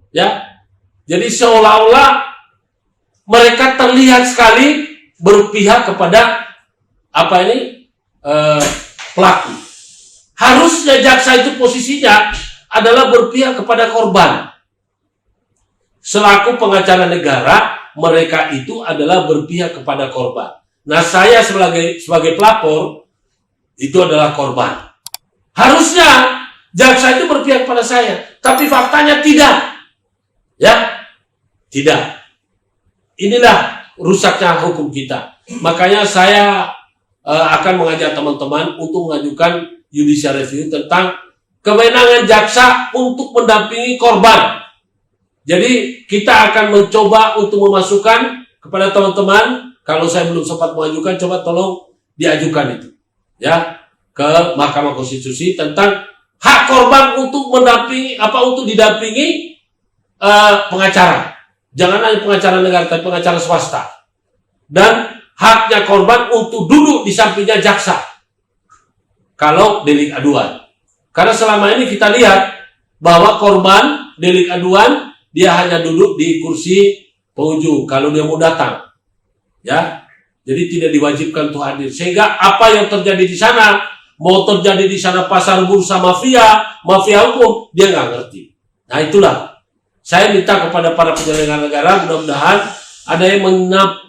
Ya, jadi seolah-olah mereka terlihat sekali berpihak kepada pelaku. Harusnya jaksa itu posisinya adalah berpihak kepada korban. Selaku pengacara negara, mereka itu adalah berpihak kepada korban. Nah, saya sebagai pelapor itu adalah korban. Harusnya jaksa itu berpihak pada saya, tapi faktanya tidak. Ya, tidak. Inilah rusaknya hukum kita. Makanya saya akan mengajak teman-teman untuk mengajukan judicial review tentang kewenangan jaksa untuk mendampingi korban. Jadi kita akan mencoba untuk memasukkan kepada teman-teman, kalau saya belum sempat mengajukan, coba tolong diajukan itu, ya, ke Mahkamah Konstitusi tentang hak korban untuk mendampingi, untuk didampingi pengacara. Jangan hanya pengacara negara, tapi pengacara swasta. Dan haknya korban untuk duduk di sampingnya jaksa kalau delik aduan. Karena selama ini kita lihat bahwa korban delik aduan dia hanya duduk di kursi pengunjung kalau dia mau datang, ya. Jadi tidak diwajibkan untuk hadir. Sehingga apa yang terjadi di sana, mau terjadi di sana pasar bursa mafia hukum, dia nggak ngerti. Nah, itulah saya minta kepada para penyelenggara negara, mudah-mudahan ada yang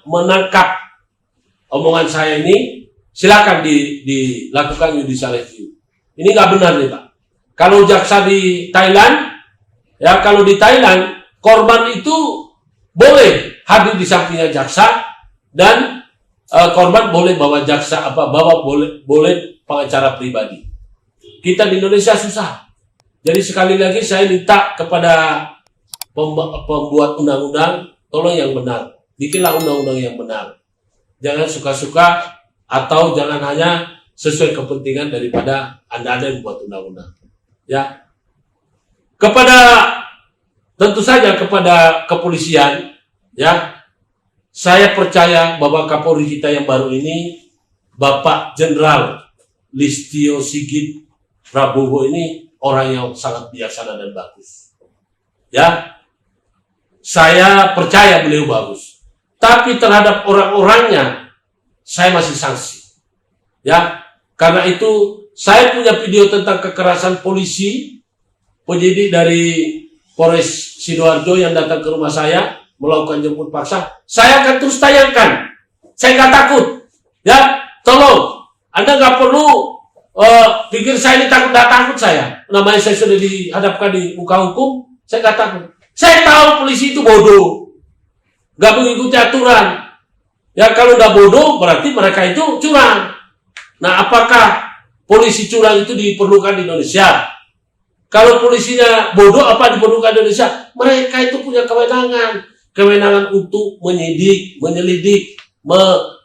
menangkap omongan saya ini. Silakan dilakukan judicial review. Ini nggak benar nih, Pak. Kalau jaksa di Thailand, ya, kalau di Thailand korban itu boleh hadir di sampingnya jaksa dan korban boleh bawa jaksa boleh pengacara pribadi. Kita di Indonesia susah. Jadi sekali lagi saya minta kepada pembuat undang-undang, tolong yang benar. Bikinlah undang-undang yang benar. Jangan suka-suka atau jangan hanya sesuai kepentingan daripada Anda yang membuat undang-undang. Ya. Tentu saja kepada kepolisian, ya. Saya percaya bahwa Kapolri kita yang baru ini, Bapak Jenderal Listio Sigit Prabowo ini orang yang sangat bijaksana dan bagus. Ya. Saya percaya beliau bagus. Tapi terhadap orang-orangnya saya masih sanksi. Ya. Karena itu saya punya video tentang kekerasan polisi, penyidik dari Polres Sidoarjo yang datang ke rumah saya melakukan jemput paksa. Saya akan terus tayangkan. Saya nggak takut. Ya, tolong. Anda nggak perlu pikir saya ini takut. Nggak takut saya. Namanya saya sudah dihadapkan di muka hukum. Saya nggak takut. Saya tahu polisi itu bodoh. Nggak mengikuti aturan. Ya, kalau udah bodoh berarti mereka itu curang. Nah, apakah polisi curang itu diperlukan di Indonesia? Kalau polisinya bodoh, apa diperlukan di Indonesia? Mereka itu punya kewenangan untuk menyidik, menyelidik,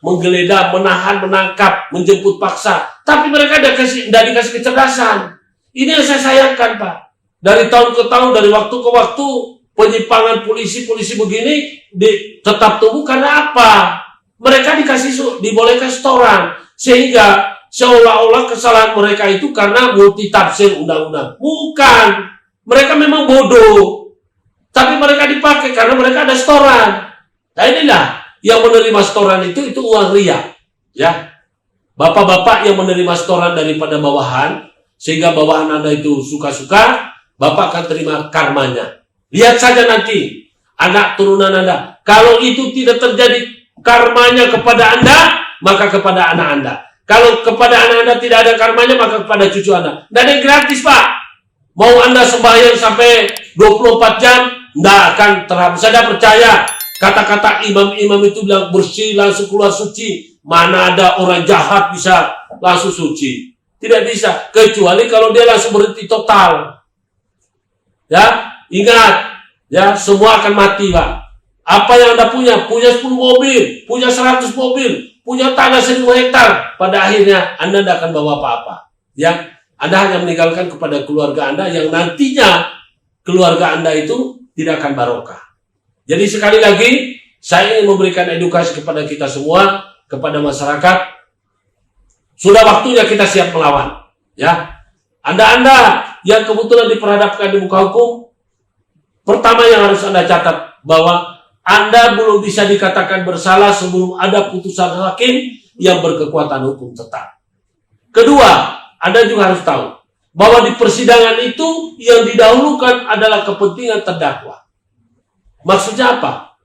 menggeledah, menahan, menangkap, menjemput paksa. Tapi mereka tidak dikasih kecerdasan. Ini yang saya sayangkan, Pak. Dari tahun ke tahun, dari waktu ke waktu, penyimpangan polisi begini tetap tumbuh karena apa? Mereka dibolehkan setoran, sehingga seolah-olah kesalahan mereka itu karena multitafsir undang-undang. Bukan. Mereka memang bodoh. Tapi mereka dipakai karena mereka ada setoran. Nah, inilah yang menerima setoran itu uang ria. Ya. Bapak-bapak yang menerima setoran daripada bawahan, sehingga bawahan Anda itu suka-suka, Bapak akan terima karmanya. Lihat saja nanti anak turunan Anda. Kalau itu tidak terjadi karmanya kepada Anda, maka kepada anak Anda. Kalau kepada anak Anda tidak ada karmanya, maka kepada cucu Anda. Dan yang gratis, Pak. Mau Anda sembahyang sampai 24 jam, tidak akan terhapus. Saya percaya kata-kata imam-imam itu bilang bersih langsung keluar suci. Mana ada orang jahat bisa langsung suci? Tidak bisa. Kecuali kalau dia langsung berhenti total. Ya, ingat. Ya, semua akan mati, Pak. Apa yang Anda punya? Punya 10 mobil, punya 100 mobil, punya tanah 1000 hektar. Pada akhirnya Anda tidak akan bawa apa-apa. Ya, Anda hanya meninggalkan kepada keluarga Anda yang nantinya keluarga Anda itu tidak akan barokah. Jadi sekali lagi, saya ingin memberikan edukasi kepada kita semua, kepada masyarakat. Sudah waktunya kita siap melawan. Ya, Anda yang kebetulan diperhadapkan di muka hukum, Pertama yang harus Anda catat, bahwa Anda belum bisa dikatakan bersalah sebelum ada putusan hakim yang berkekuatan hukum tetap. Kedua, Anda juga harus tahu bahwa di persidangan itu yang didahulukan adalah kepentingan terdakwa. Maksudnya apa?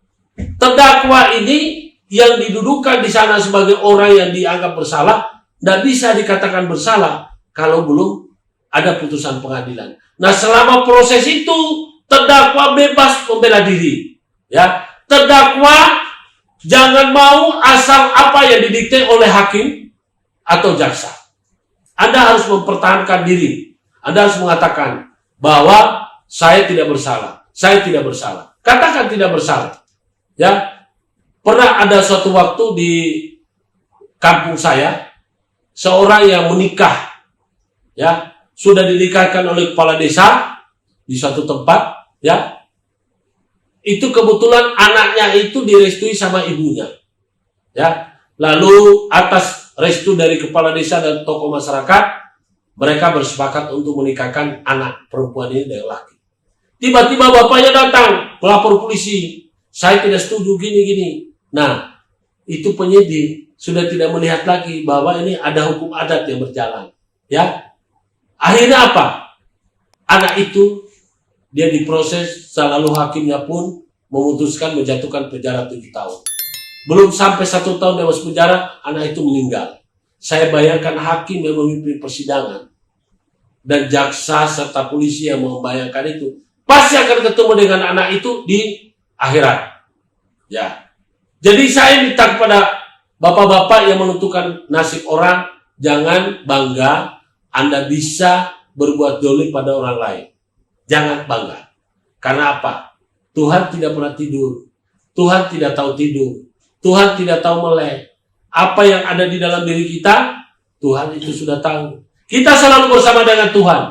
Terdakwa ini yang didudukan di sana sebagai orang yang dianggap bersalah, tidak bisa dikatakan bersalah kalau belum ada putusan pengadilan. Nah, selama proses itu terdakwa bebas membela diri. Ya, terdakwa jangan mau asal apa yang didikte oleh hakim atau jaksa. Anda harus mempertahankan diri. Anda harus mengatakan bahwa saya tidak bersalah. Saya tidak bersalah. Katakan tidak bersalah. Ya, pernah ada suatu waktu di kampung saya, seorang yang menikah, ya, sudah dinikahkan oleh kepala desa di suatu tempat, ya. Itu kebetulan anaknya itu direstui sama ibunya. Ya. Lalu atas restu dari kepala desa dan tokoh masyarakat, mereka bersepakat untuk menikahkan anak perempuan ini dengan laki. Tiba-tiba bapaknya datang, pelapor polisi. Saya tidak setuju gini-gini. Nah, itu penyidik sudah tidak melihat lagi bahwa ini ada hukum adat yang berjalan. Ya. Akhirnya apa? Anak itu dia diproses, lalu hakimnya pun memutuskan menjatuhkan penjara 7 tahun. Belum sampai 1 tahun dia masuk penjara, anak itu meninggal. Saya bayangkan hakim yang memimpin persidangan dan jaksa serta polisi yang membayangkan itu pasti akan ketemu dengan anak itu di akhirat. Ya. Jadi saya minta kepada bapak-bapak yang menentukan nasib orang, jangan bangga Anda bisa berbuat dolim pada orang lain. Jangan bangga. Karena apa? Tuhan tidak pernah tidur. Tuhan tidak tahu tidur. Tuhan tidak tahu melek. Apa yang ada di dalam diri kita, Tuhan itu sudah tahu. Kita selalu bersama dengan Tuhan.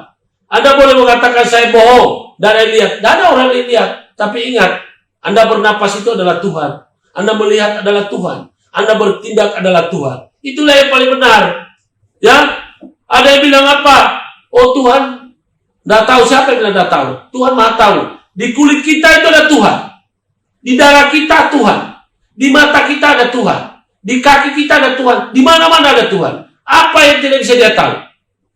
Anda boleh mengatakan saya bohong, dan saya lihat. Tidak ada orang yang lihat. Tapi ingat, Anda bernapas itu adalah Tuhan. Anda melihat adalah Tuhan. Anda bertindak adalah Tuhan. Itulah yang paling benar. Ya, ada yang bilang apa? Oh Tuhan, tidak tahu. Siapa yang tidak tahu? Tuhan Maha tahu. Di kulit kita itu ada Tuhan. Di darah kita Tuhan. Di mata kita ada Tuhan. Di kaki kita ada Tuhan. Di mana-mana ada Tuhan. Apa yang tidak bisa dia tahu?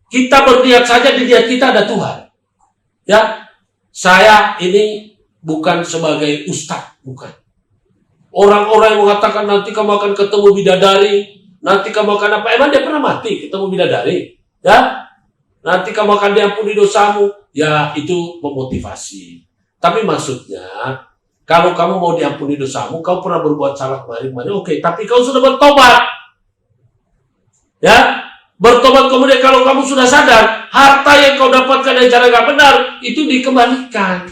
Kita berniat saja, di niat kita ada Tuhan. Ya, saya ini bukan sebagai ustaz, bukan. Orang-orang yang mengatakan nanti kamu akan ketemu bidadari, nanti kamu akan apa? Emang dia pernah mati ketemu bidadari? Ya, nanti kamu akan diampuni dosamu. Ya, itu memotivasi. Tapi maksudnya, kalau kamu mau diampuni dosamu, kau pernah berbuat salah kemarin, oke. Tapi kau sudah bertobat. Ya, bertobat kemudian kalau kamu sudah sadar, harta yang kau dapatkan dari cara gak benar, itu dikembalikan.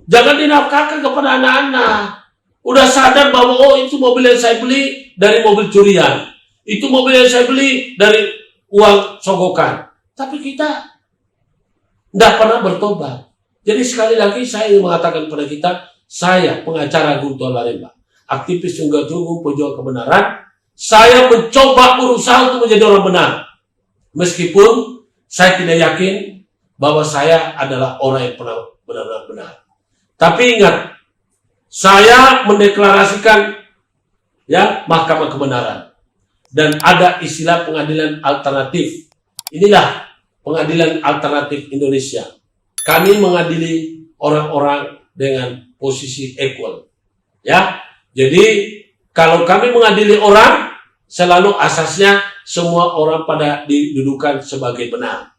Jangan dinafkahkan kepada anak-anak. Udah sadar bahwa, oh itu mobil yang saya beli dari mobil curian. Itu mobil yang saya beli dari uang sogokan. Tapi kita tidak pernah bertobat. Jadi sekali lagi saya ingin mengatakan kepada kita, saya pengacara Guntur Laremba, aktivis Tunggal-Tunggu pejuang kebenaran, saya mencoba berusaha untuk menjadi orang benar. Meskipun saya tidak yakin bahwa saya adalah orang yang pernah benar-benar benar. Tapi ingat, saya mendeklarasikan ya mahkamah kebenaran. Dan ada istilah pengadilan alternatif. Inilah pengadilan alternatif Indonesia. Kami mengadili orang-orang dengan posisi equal. Ya. Jadi kalau kami mengadili orang, selalu asasnya semua orang pada didudukan sebagai benar.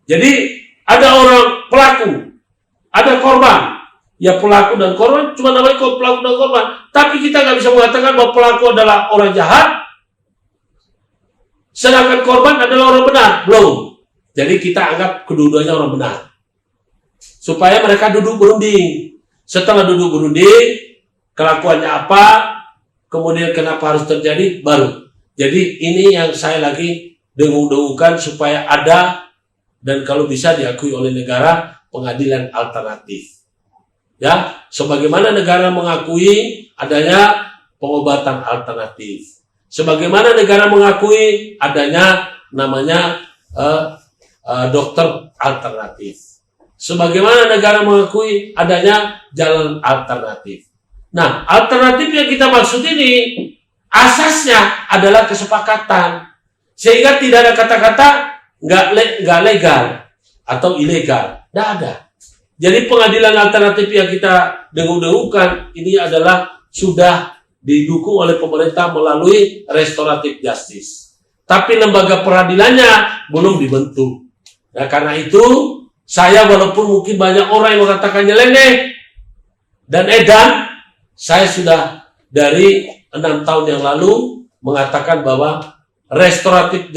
Jadi ada orang pelaku, ada korban. Ya pelaku dan korban cuma namanya pelaku dan korban. Tapi kita nggak bisa mengatakan bahwa pelaku adalah orang jahat, sedangkan korban adalah orang benar. Belum. Jadi kita anggap kedua-duanya orang benar. Supaya mereka duduk berunding. Setelah duduk berunding, kelakuannya apa, kemudian kenapa harus terjadi, baru. Jadi ini yang saya lagi dengung-dengungkan supaya ada, dan kalau bisa diakui oleh negara, pengadilan alternatif. Ya, sebagaimana negara mengakui adanya pengobatan alternatif. Sebagaimana negara mengakui adanya namanya dokter alternatif. Sebagaimana negara mengakui adanya jalan alternatif. Nah, alternatif yang kita maksud ini asasnya adalah kesepakatan, sehingga tidak ada kata-kata nggak legal atau ilegal, tidak ada. Jadi pengadilan alternatif yang kita dengung-dengungkan ini adalah sudah didukung oleh pemerintah melalui restoratif justice, tapi lembaga peradilannya belum dibentuk. Nah, karena itu saya, walaupun mungkin banyak orang yang mengatakan nyeleneh dan edan, saya sudah dari 6 tahun yang lalu mengatakan bahwa restoratif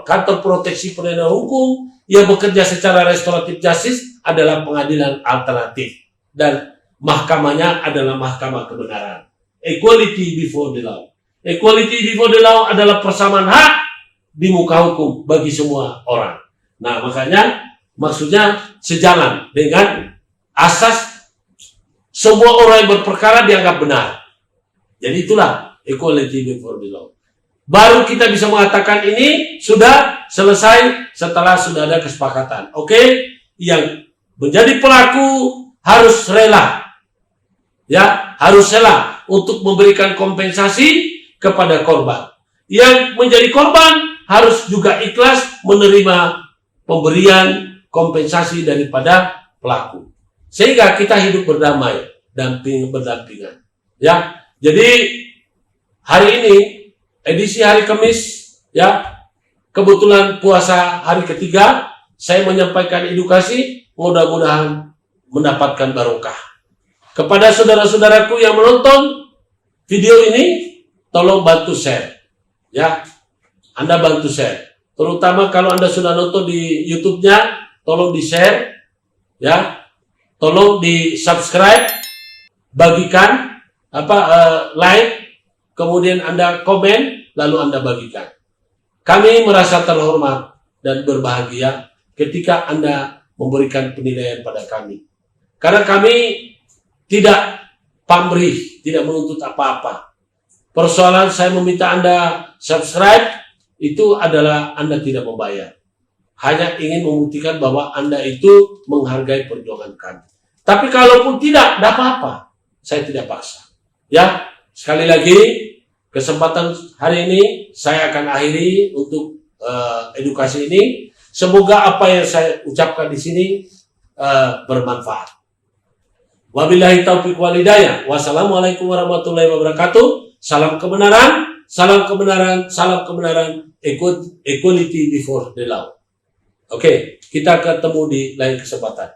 kantor proteksi perlindungan hukum yang bekerja secara restoratif justice adalah pengadilan alternatif dan mahkamahnya adalah mahkamah kebenaran. Equality before the law. Equality before the law adalah persamaan hak di muka hukum bagi semua orang. Nah, makanya maksudnya sejalan dengan asas semua orang yang berperkara dianggap benar. Jadi itulah equality before the law. Baru kita bisa mengatakan ini sudah selesai setelah sudah ada kesepakatan. Oke? Yang menjadi pelaku harus rela. Ya, harus rela untuk memberikan kompensasi kepada korban. Yang menjadi korban harus juga ikhlas menerima pemberian kompensasi daripada pelaku, sehingga kita hidup berdamai dan berdampingan. Ya, jadi hari ini edisi hari Kamis, ya, kebetulan puasa hari ketiga, saya menyampaikan edukasi, mudah-mudahan mendapatkan barokah. Kepada saudara-saudaraku yang menonton video ini, tolong bantu share, ya, Anda bantu share, terutama kalau Anda sudah nonton di YouTube-nya. Tolong di-share, ya, tolong di-subscribe, bagikan, like, kemudian Anda komen, lalu Anda bagikan. Kami merasa terhormat dan berbahagia ketika Anda memberikan penilaian pada kami. Karena kami tidak pamrih, tidak menuntut apa-apa. Persoalan saya meminta Anda subscribe, itu adalah Anda tidak membayar. Hanya ingin membuktikan bahwa Anda itu menghargai perjuangan kami. Tapi kalaupun tidak apa-apa. Saya tidak paksa. Ya, sekali lagi, kesempatan hari ini saya akan akhiri untuk edukasi ini. Semoga apa yang saya ucapkan di sini bermanfaat. Wabillahi taufiq wal hidayah. Wassalamualaikum warahmatullahi wabarakatuh. Salam kebenaran, salam kebenaran, salam kebenaran. Equality before the law. Oke, kita ketemu di lain kesempatan.